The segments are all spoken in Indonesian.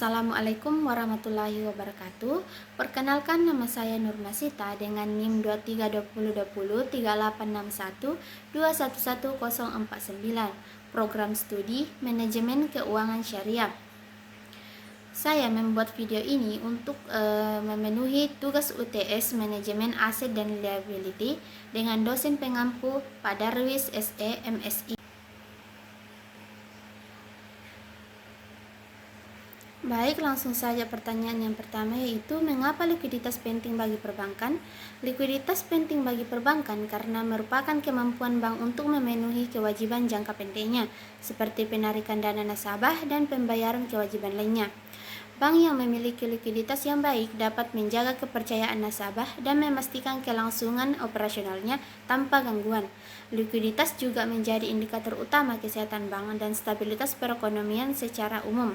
Assalamualaikum warahmatullahi wabarakatuh. Perkenalkan, nama saya Nur Masita dengan NIM 2320203861211049, Program Studi Manajemen Keuangan Syariah. Saya membuat video ini untuk memenuhi tugas UTS Manajemen Aset dan Liability dengan dosen pengampu Pak Darwis SE MSI. Baik, langsung saja pertanyaan yang pertama, yaitu mengapa likuiditas penting bagi perbankan? Likuiditas penting bagi perbankan karena merupakan kemampuan bank untuk memenuhi kewajiban jangka pendeknya, seperti penarikan dana nasabah dan pembayaran kewajiban lainnya. Bank yang memiliki likuiditas yang baik dapat menjaga kepercayaan nasabah dan memastikan kelangsungan operasionalnya tanpa gangguan. Likuiditas juga menjadi indikator utama kesehatan bank dan stabilitas perekonomian secara umum.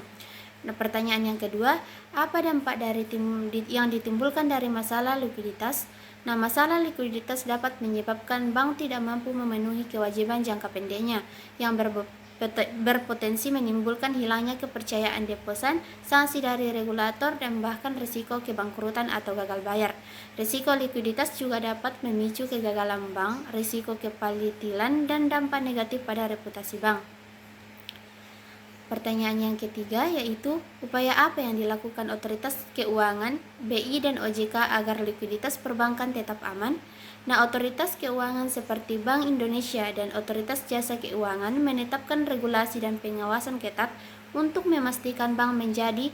Nah, pertanyaan yang kedua, apa dampak yang ditimbulkan dari masalah likuiditas? Nah, masalah likuiditas dapat menyebabkan bank tidak mampu memenuhi kewajiban jangka pendeknya yang berpotensi menimbulkan hilangnya kepercayaan deposan, sanksi dari regulator, dan bahkan risiko kebangkrutan atau gagal bayar. Risiko likuiditas juga dapat memicu kegagalan bank, risiko kepalitilan, dan dampak negatif pada reputasi bank. Pertanyaan yang ketiga, yaitu upaya apa yang dilakukan otoritas keuangan, BI dan OJK agar likuiditas perbankan tetap aman? Nah, otoritas keuangan seperti Bank Indonesia dan Otoritas Jasa Keuangan menetapkan regulasi dan pengawasan ketat untuk memastikan bank menjadi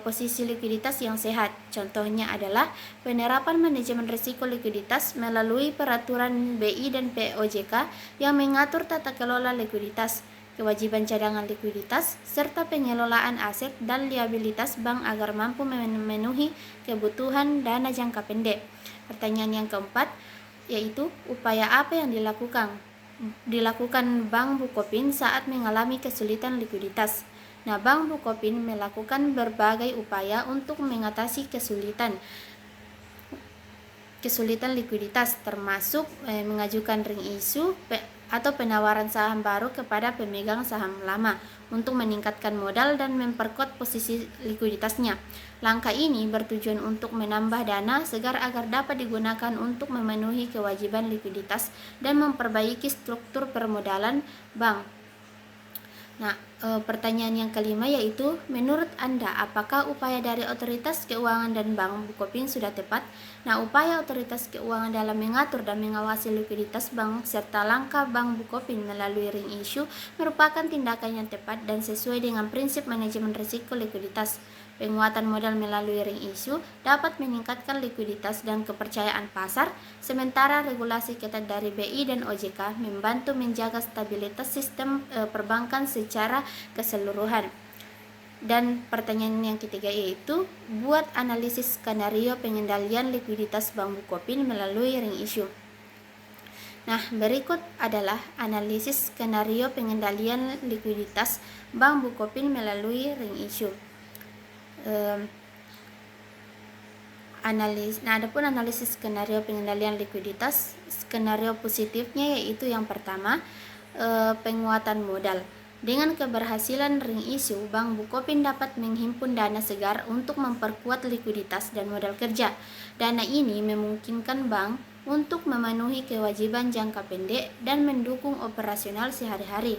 posisi likuiditas yang sehat. Contohnya adalah penerapan manajemen risiko likuiditas melalui peraturan BI dan POJK yang mengatur tata kelola likuiditas, kewajiban cadangan likuiditas, serta pengelolaan aset dan liabilitas bank agar mampu memenuhi kebutuhan dana jangka pendek. Pertanyaan yang keempat, yaitu upaya apa yang dilakukan Bank Bukopin saat mengalami kesulitan likuiditas. Nah, Bank Bukopin melakukan berbagai upaya untuk mengatasi kesulitan likuiditas, termasuk mengajukan ring issue atau penawaran saham baru kepada pemegang saham lama untuk meningkatkan modal dan memperkuat posisi likuiditasnya. Langkah ini bertujuan untuk menambah dana segar agar dapat digunakan untuk memenuhi kewajiban likuiditas dan memperbaiki struktur permodalan bank. Nah, pertanyaan yang kelima, yaitu menurut Anda apakah upaya dari otoritas keuangan dan Bank Bukopin sudah tepat? Nah, upaya otoritas keuangan dalam mengatur dan mengawasi likuiditas bank serta langkah Bank Bukopin melalui ring issue merupakan tindakan yang tepat dan sesuai dengan prinsip manajemen risiko likuiditas. Penguatan modal melalui ring issue dapat meningkatkan likuiditas dan kepercayaan pasar, sementara regulasi ketat dari BI dan OJK membantu menjaga stabilitas sistem perbankan secara keseluruhan. Dan pertanyaan yang ketiga, yaitu buat analisis skenario pengendalian likuiditas Bank Bukopin melalui ring issue. Nah, berikut adalah analisis skenario pengendalian likuiditas Bank Bukopin melalui ring issue. Adapun analisis skenario pengendalian likuiditas, skenario positifnya yaitu yang pertama, penguatan modal. Dengan keberhasilan ring issue, Bank Bukopin dapat menghimpun dana segar untuk memperkuat likuiditas dan modal kerja. Dana ini memungkinkan bank untuk memenuhi kewajiban jangka pendek dan mendukung operasional sehari-hari.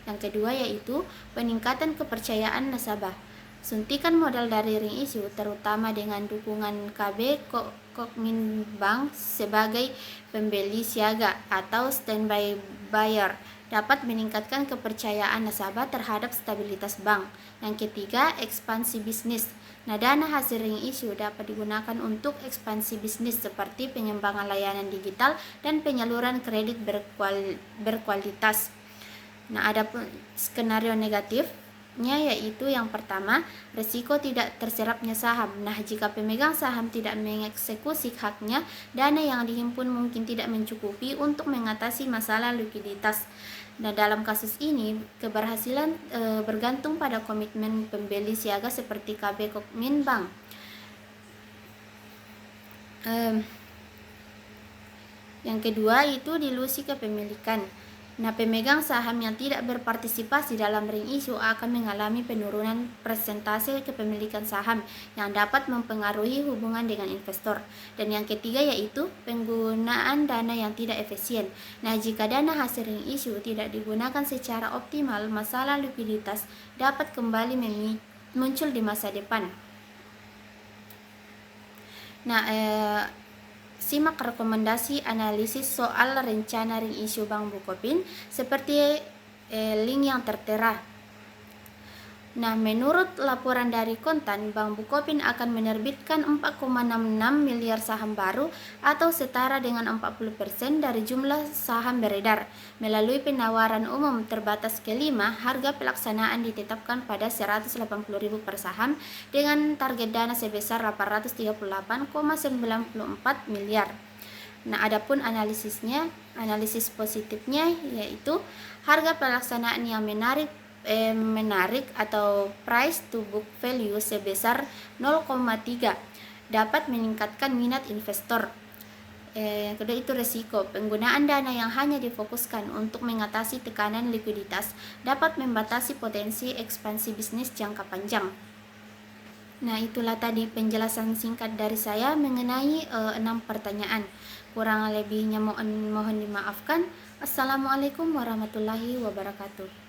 Yang kedua, yaitu peningkatan kepercayaan nasabah. Suntikan modal dari ring issue, terutama dengan dukungan KB Kokmin Bank sebagai pembeli siaga atau standby buyer, dapat meningkatkan kepercayaan nasabah terhadap stabilitas bank. Yang ketiga, ekspansi bisnis. Nah, dana hasil ring issue dapat digunakan untuk ekspansi bisnis seperti pengembangan layanan digital dan penyaluran kredit berkualitas. Nah, ada skenario negatifnya, yaitu yang pertama, risiko tidak terserapnya saham. Nah, jika pemegang saham tidak mengeksekusi haknya, dana yang dihimpun mungkin tidak mencukupi untuk mengatasi masalah likuiditas. Nah, dalam kasus ini, keberhasilan bergantung pada komitmen pembeli siaga seperti KB Kokmin Bank. Yang kedua, itu dilusi kepemilikan. Nah, pemegang saham yang tidak berpartisipasi dalam ring issue akan mengalami penurunan persentase kepemilikan saham yang dapat mempengaruhi hubungan dengan investor. Dan yang ketiga yaitu penggunaan dana yang tidak efisien. Nah, jika dana hasil ring issue tidak digunakan secara optimal, masalah likuiditas dapat kembali muncul di masa depan. Nah, simak rekomendasi analisis soal rencana ring issue Bank Bukopin seperti link yang tertera. Nah, menurut laporan dari Kontan, Bank Bukopin akan menerbitkan 4,66 miliar saham baru atau setara dengan 40% dari jumlah saham beredar. Melalui penawaran umum terbatas kelima, harga pelaksanaan ditetapkan pada 180.000 per saham dengan target dana sebesar 838,94 miliar. Nah, adapun analisis positifnya yaitu harga pelaksanaan yang menarik atau price to book value sebesar 0,3 dapat meningkatkan minat investor. Yang kedua itu resiko. Penggunaan dana yang hanya difokuskan untuk mengatasi tekanan likuiditas dapat membatasi potensi ekspansi bisnis jangka panjang. Nah, itulah tadi penjelasan singkat dari saya mengenai 6 pertanyaan. Kurang lebihnya mohon dimaafkan. Assalamualaikum warahmatullahi wabarakatuh.